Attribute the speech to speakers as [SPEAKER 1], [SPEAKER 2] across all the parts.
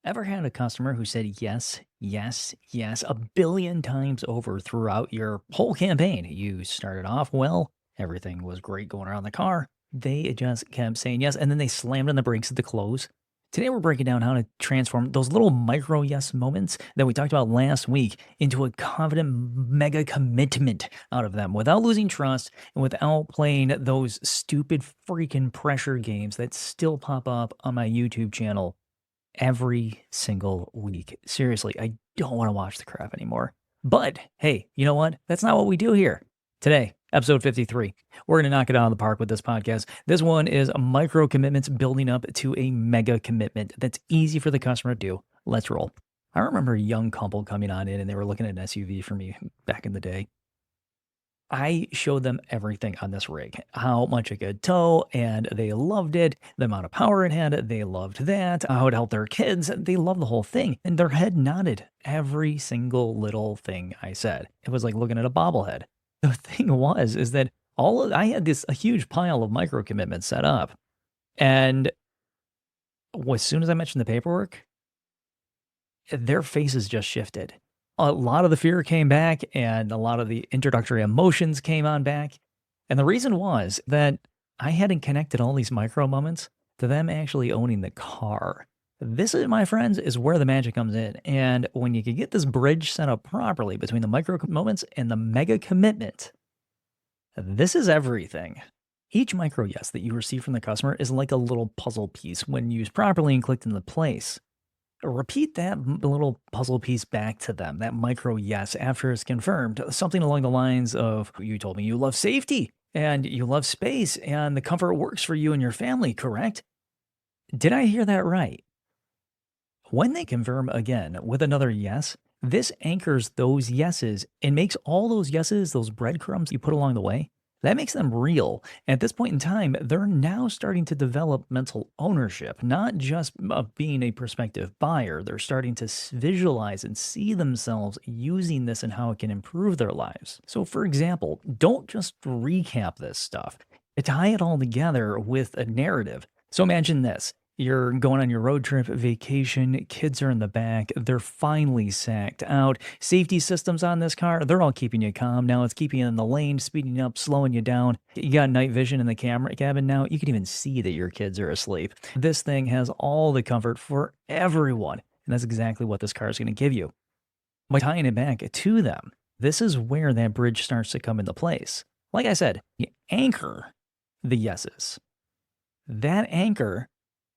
[SPEAKER 1] Ever had a customer who said yes, yes, yes a billion times over throughout your whole campaign? You started off well, everything was great going around the car. They just kept saying yes, and then they slammed on the brakes at the close. Today, we're breaking down how to transform those little micro yes moments that we talked about last week into a confident mega commitment out of them without losing trust and without playing those stupid freaking pressure games that still pop up on my YouTube channel every single week. Seriously, I don't want to watch the crap anymore. But hey, you know what? That's not what we do here. Today, episode 53, we're going to knock it out of the park with this podcast. This one is micro commitments building up to a mega commitment that's easy for the customer to do. Let's roll. I remember a young couple coming on in and they were looking at an SUV for me back in the day. I showed them everything on this rig, how much it could tow, and they loved it. The amount of power it had, they loved that. How it helped their kids, they loved the whole thing. And their head nodded every single little thing I said. It was like looking at a bobblehead. The thing is that I had a huge pile of micro commitments set up. And as soon as I mentioned the paperwork, their faces just shifted. A lot of the fear came back and a lot of the introductory emotions came on back. And the reason was that I hadn't connected all these micro moments to them actually owning the car. This is, my friends, is where the magic comes in. And when you can get this bridge set up properly between the micro moments and the mega commitment, this is everything. Each micro yes that you receive from the customer is like a little puzzle piece when used properly and clicked into place. Repeat that little puzzle piece back to them, that micro yes, after it's confirmed. Something along the lines of, you told me you love safety and you love space and the comfort works for you and your family, correct? Did I hear that right? When they confirm again with another yes, this anchors those yeses and makes all those yeses, those breadcrumbs you put along the way, that makes them real. At this point in time, they're now starting to develop mental ownership, not just of being a prospective buyer. They're starting to visualize and see themselves using this and how it can improve their lives. So, for example, don't just recap this stuff. Tie it all together with a narrative. So imagine this. You're going on your road trip, vacation, kids are in the back, they're finally sacked out. Safety systems on this car, they're all keeping you calm. Now it's keeping you in the lane, speeding up, slowing you down. You got night vision in the camera cabin now. You can even see that your kids are asleep. This thing has all the comfort for everyone. And that's exactly what this car is going to give you. By tying it back to them, this is where that bridge starts to come into place. Like I said, you anchor the yeses. That anchor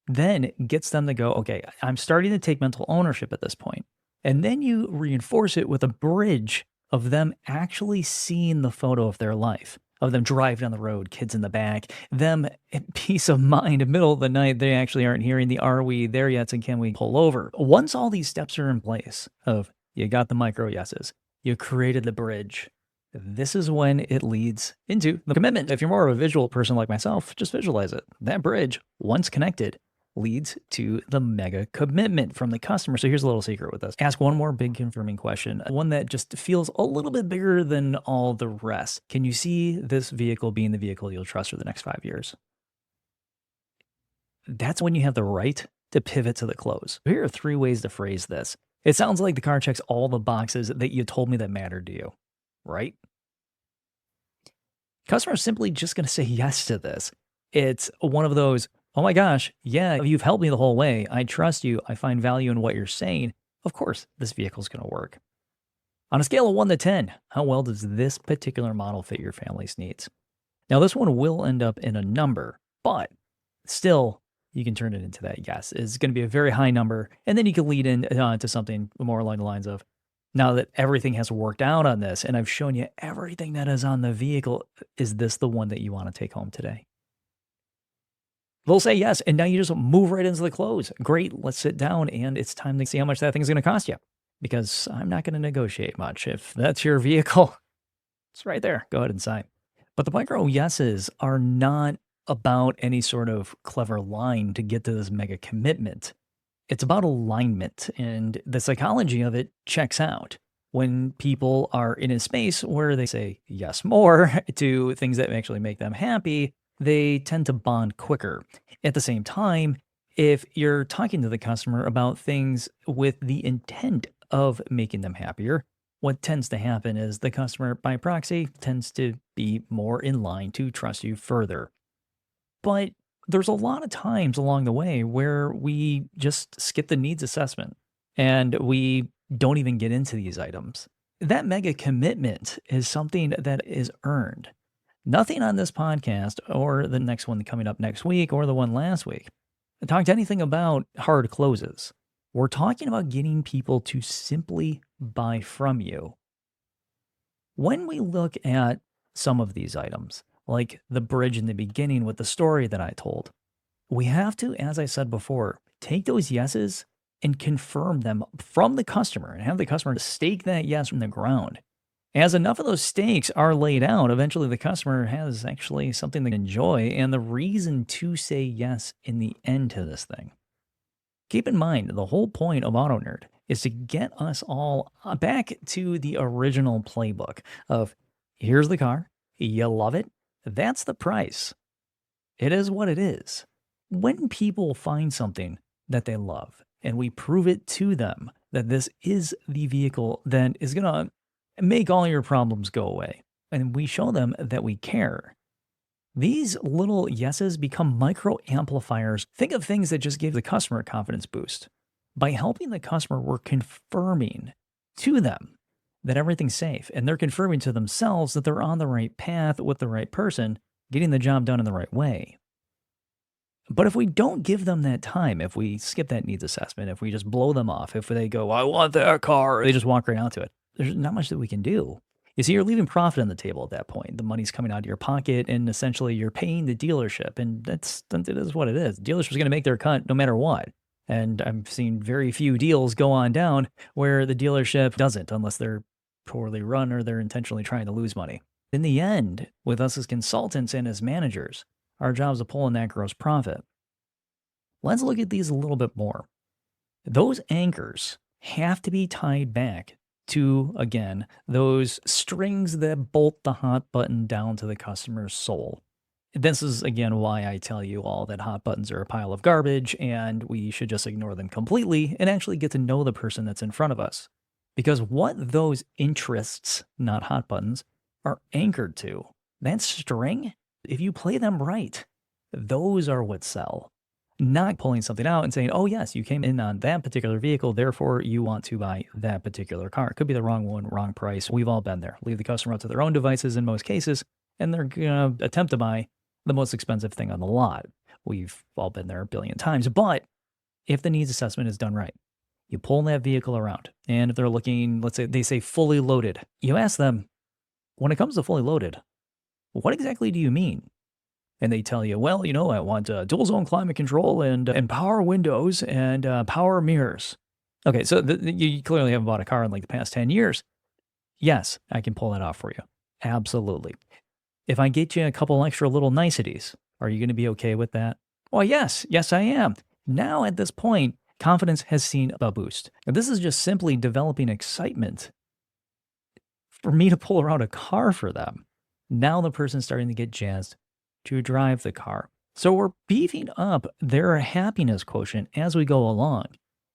[SPEAKER 1] then gets them to go, okay, I'm starting to take mental ownership at this point. And then you reinforce it with a bridge of them actually seeing the photo of their life, of them driving down the road, kids in the back, them at peace of mind, middle of the night, they actually aren't hearing the are we there yet and can we pull over? Once all these steps are in place of you got the micro yeses, you created the bridge, this is when it leads into the commitment. If you're more of a visual person like myself, just visualize it. That bridge, once connected, leads to the mega commitment from the customer. So here's a little secret with this. Ask one more big confirming question, one that just feels a little bit bigger than all the rest. Can you see this vehicle being the vehicle you'll trust for the next 5 years? That's when you have the right to pivot to the close. Here are 3 ways to phrase this. It sounds like the car checks all the boxes that you told me that mattered to you, right? Customer's simply just going to say yes to this. It's one of those, oh my gosh, yeah, you've helped me the whole way. I trust you. I find value in what you're saying. Of course, this vehicle's going to work. On a scale of 1 to 10, how well does this particular model fit your family's needs? Now, this one will end up in a number, but still, you can turn it into that yes. It's going to be a very high number, and then you can lead in to something more along the lines of, now that everything has worked out on this, and I've shown you everything that is on the vehicle, is this the one that you want to take home today? They'll say yes, and now you just move right into the close. Great, let's sit down, and it's time to see how much that thing's going to cost you. Because I'm not going to negotiate much. If that's your vehicle, it's right there. Go ahead and sign. But the micro yeses are not about any sort of clever line to get to this mega commitment. It's about alignment, and the psychology of it checks out. When people are in a space where they say yes more to things that actually make them happy, they tend to bond quicker. At the same time, If you're talking to the customer about things with the intent of making them happier, what tends to happen is the customer, by proxy, tends to be more in line to trust you further. But there's a lot of times along the way where we just skip the needs assessment and we don't even get into these items. That mega commitment is something that is earned. Nothing on this podcast or the next one coming up next week or the one last week talked anything about hard closes. We're talking about getting people to simply buy from you. When we look at some of these items, like the bridge in the beginning with the story that I told, we have to, as I said before, take those yeses and confirm them from the customer and have the customer stake that yes from the ground. As enough of those stakes are laid out, eventually the customer has actually something to enjoy and the reason to say yes in the end to this thing. Keep in mind, the whole point of Auto Nerd is to get us all back to the original playbook of here's the car, you love it, that's the price. It is what it is. When people find something that they love and we prove it to them that this is the vehicle that is going to make all your problems go away, and we show them that we care, these little yeses become micro amplifiers. Think of things that just give the customer a confidence boost. By helping the customer, we're confirming to them that everything's safe, and they're confirming to themselves that they're on the right path with the right person, getting the job done in the right way. But if we don't give them that time, if we skip that needs assessment, if we just blow them off, if they go, I want that car, they just walk right out to it, there's not much that we can do. You see, you're leaving profit on the table at that point. The money's coming out of your pocket, and essentially you're paying the dealership, and it is what it is. The dealership's going to make their cut no matter what. And I've seen very few deals go on down where the dealership doesn't, unless they're poorly run or they're intentionally trying to lose money. In the end, with us as consultants and as managers, our job is to pull in that gross profit. Let's look at these a little bit more. Those anchors have to be tied back to, again, those strings that bolt the hot button down to the customer's soul. This is, again, why I tell you all that hot buttons are a pile of garbage and we should just ignore them completely and actually get to know the person that's in front of us. Because what those interests, not hot buttons, are anchored to, that string, if you play them right, those are what sell. Not pulling something out and saying, oh, yes, you came in on that particular vehicle, therefore you want to buy that particular car. It could be the wrong one, wrong price. We've all been there. Leave the customer up to their own devices in most cases, and they're going to attempt to buy the most expensive thing on the lot. We've all been there a billion times. But if the needs assessment is done right, you pull that vehicle around, and if they're looking, let's say they say fully loaded, you ask them, when it comes to fully loaded, what exactly do you mean? And they tell you, well, I want dual zone climate control and power windows and power mirrors. Okay, so you clearly haven't bought a car in like the past 10 years. Yes, I can pull that off for you. Absolutely. If I get you a couple extra little niceties, are you going to be okay with that? Well, yes, I am. Now at this point, confidence has seen a boost. And this is just simply developing excitement for me to pull around a car for them. Now the person's starting to get jazzed to drive the car. So we're beefing up their happiness quotient as we go along.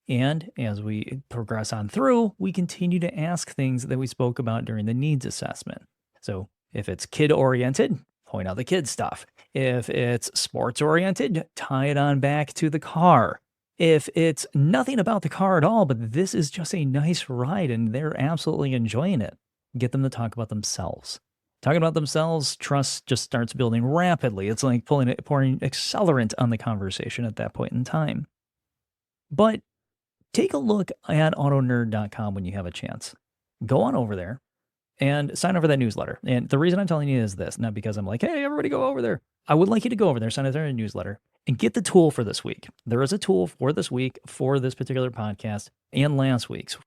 [SPEAKER 1] And as we progress on through, we continue to ask things that we spoke about during the needs assessment. So if it's kid-oriented, point out the kid stuff. If it's sports-oriented, tie it on back to the car. If it's nothing about the car at all, but this is just a nice ride and they're absolutely enjoying it, get them to talk about themselves. Talking about themselves, trust just starts building rapidly. It's like pouring accelerant on the conversation at that point in time. But take a look at autonerd.com when you have a chance. Go on over there and sign up for that newsletter. And the reason I'm telling you is this, not because I'm like, hey, everybody go over there. I would like you to go over there, sign up for a newsletter, and get the tool for this week. There is a tool for this week for this particular podcast and last week's.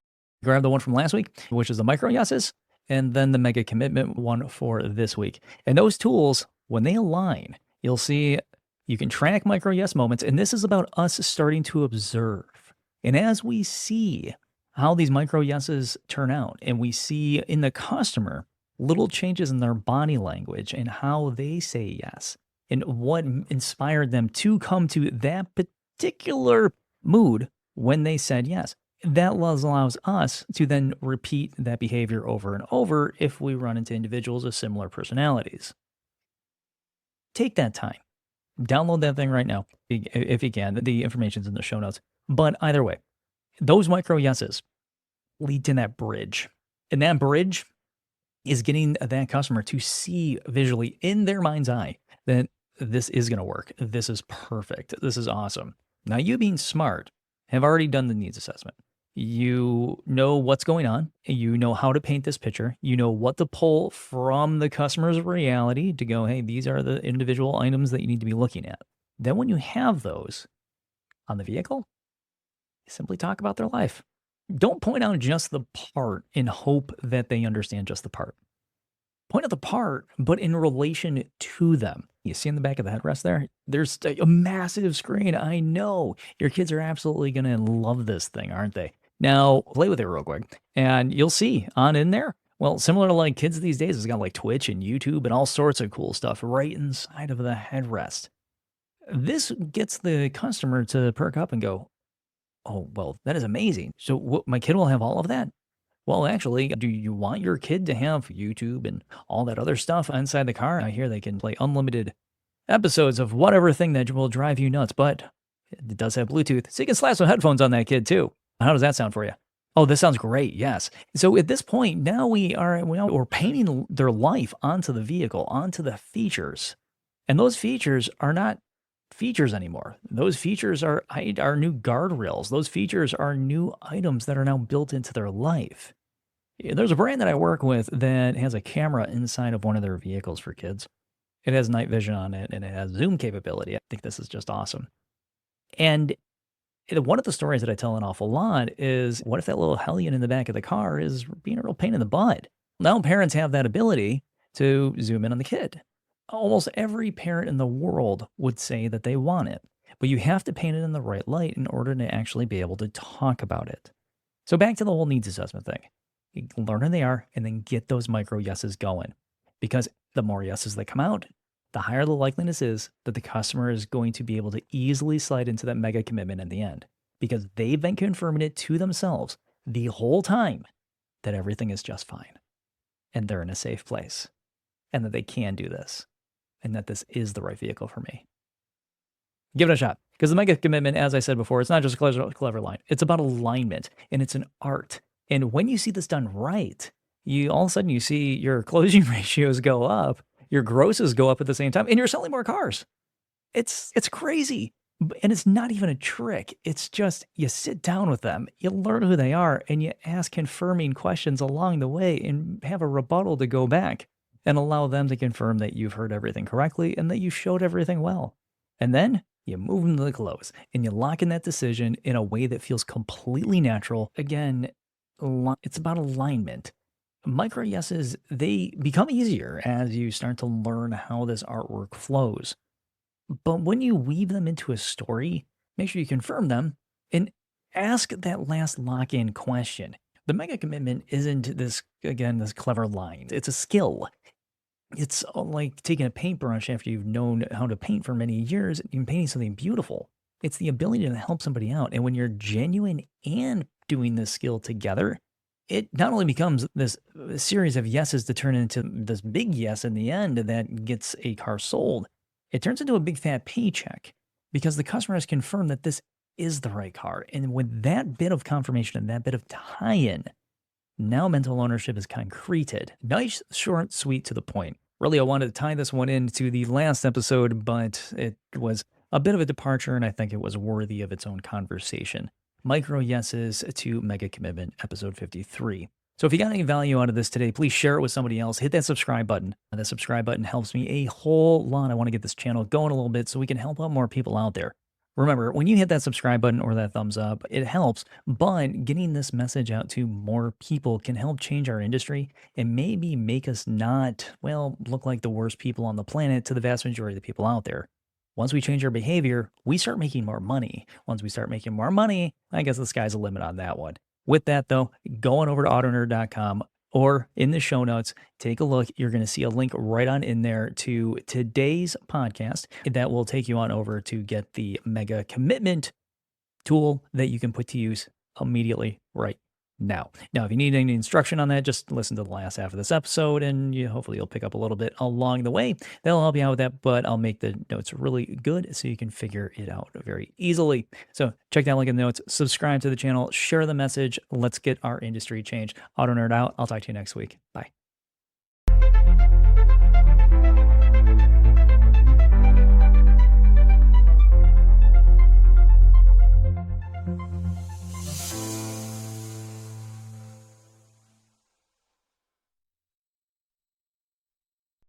[SPEAKER 1] Grab the one from last week, which is the micro yeses, and then the mega commitment one for this week. And those tools, when they align, you'll see you can track micro yes moments. And this is about us starting to observe. And as we see how these micro yeses turn out, and we see in the customer little changes in their body language and how they say yes, and what inspired them to come to that particular mood when they said yes. That allows us to then repeat that behavior over and over if we run into individuals with similar personalities. Take that time. Download that thing right now if you can. The information's in the show notes. But either way, those micro yeses lead to that bridge. And that bridge is getting that customer to see visually in their mind's eye that this is going to work. This is perfect. This is awesome. Now, you being smart have already done the needs assessment. You know what's going on. You know how to paint this picture. You know what to pull from the customer's reality to go, hey, these are the individual items that you need to be looking at. Then, when you have those on the vehicle, simply talk about their life. Don't point out just the part and hope that they understand just the part. Point out the part, but in relation to them. You see in the back of the headrest there? There's a massive screen. I know your kids are absolutely going to love this thing, aren't they? Now, play with it real quick, and you'll see on in there. Well, similar to like kids these days, it's got like Twitch and YouTube and all sorts of cool stuff right inside of the headrest. This gets the customer to perk up and go, oh, well, that is amazing. So my kid will have all of that? Well, actually, do you want your kid to have YouTube and all that other stuff inside the car? I hear they can play unlimited episodes of whatever thing that will drive you nuts, but it does have Bluetooth, so you can slap some headphones on that kid too. How does that sound for you? Oh, this sounds great. Yes. So at this point, now we're painting their life onto the vehicle, onto the features, and those features are not features anymore. Those features are new guardrails. Those features are new items that are now built into their life. There's a brand that I work with that has a camera inside of one of their vehicles for kids. It has night vision on it and it has zoom capability. I think this is just awesome. And one of the stories that I tell an awful lot is, what if that little hellion in the back of the car is being a real pain in the butt? Now parents have that ability to zoom in on the kid. Almost every parent in the world would say that they want it, but you have to paint it in the right light in order to actually be able to talk about it. So back to the whole needs assessment thing. You learn who they are and then get those micro yeses going, because the more yeses that come out, the higher the likeliness is that the customer is going to be able to easily slide into that mega commitment in the end, because they've been confirming it to themselves the whole time that everything is just fine and they're in a safe place and that they can do this and that this is the right vehicle for me. Give it a shot, because the mega commitment, as I said before, it's not just a clever line. It's about alignment, and it's an art. And when you see this done right, all of a sudden you see your closing ratios go up, your grosses go up at the same time, and you're selling more cars. It's crazy. And it's not even a trick. It's just you sit down with them, you learn who they are, and you ask confirming questions along the way and have a rebuttal to go back and allow them to confirm that you've heard everything correctly and that you showed everything well. And then you move them to the close and you lock in that decision in a way that feels completely natural. Again, it's about alignment. Micro yeses, they become easier as you start to learn how this artwork flows. But when you weave them into a story, make sure you confirm them and ask that last lock-in question. The mega commitment isn't this clever line. It's a skill. It's like taking a paintbrush after you've known how to paint for many years and painting something beautiful. It's the ability to help somebody out. And when you're genuine and doing this skill together, it not only becomes this series of yeses to turn into this big yes in the end that gets a car sold. It turns into a big fat paycheck because the customer has confirmed that this is the right car. And with that bit of confirmation and that bit of tie-in, now mental ownership is concreted. Nice, short, sweet, to the point. Really, I wanted to tie this one into the last episode, but it was a bit of a departure, and I think it was worthy of its own conversation. Micro yeses to mega commitment, episode 53. So if you got any value out of this today, please share it with somebody else. Hit that subscribe button. That subscribe button helps me a whole lot. I want to get this channel going a little bit so we can help out more people out there. Remember, when you hit that subscribe button or that thumbs up, it helps, but getting this message out to more people can help change our industry and maybe make us not, look like the worst people on the planet to the vast majority of the people out there. Once we change our behavior, we start making more money. Once we start making more money, I guess the sky's the limit on that one. With that, though, go on over to autonerd.com, or in the show notes, take a look. You're going to see a link right on in there to today's podcast that will take you on over to get the mega commitment tool that you can put to use immediately right now. Now, if you need any instruction on that, just listen to the last half of this episode and hopefully you'll pick up a little bit along the way. That'll help you out with that, but I'll make the notes really good so you can figure it out very easily. So check that link in the notes, subscribe to the channel, share the message. Let's get our industry changed. Auto Nerd out. I'll talk to you next week. Bye.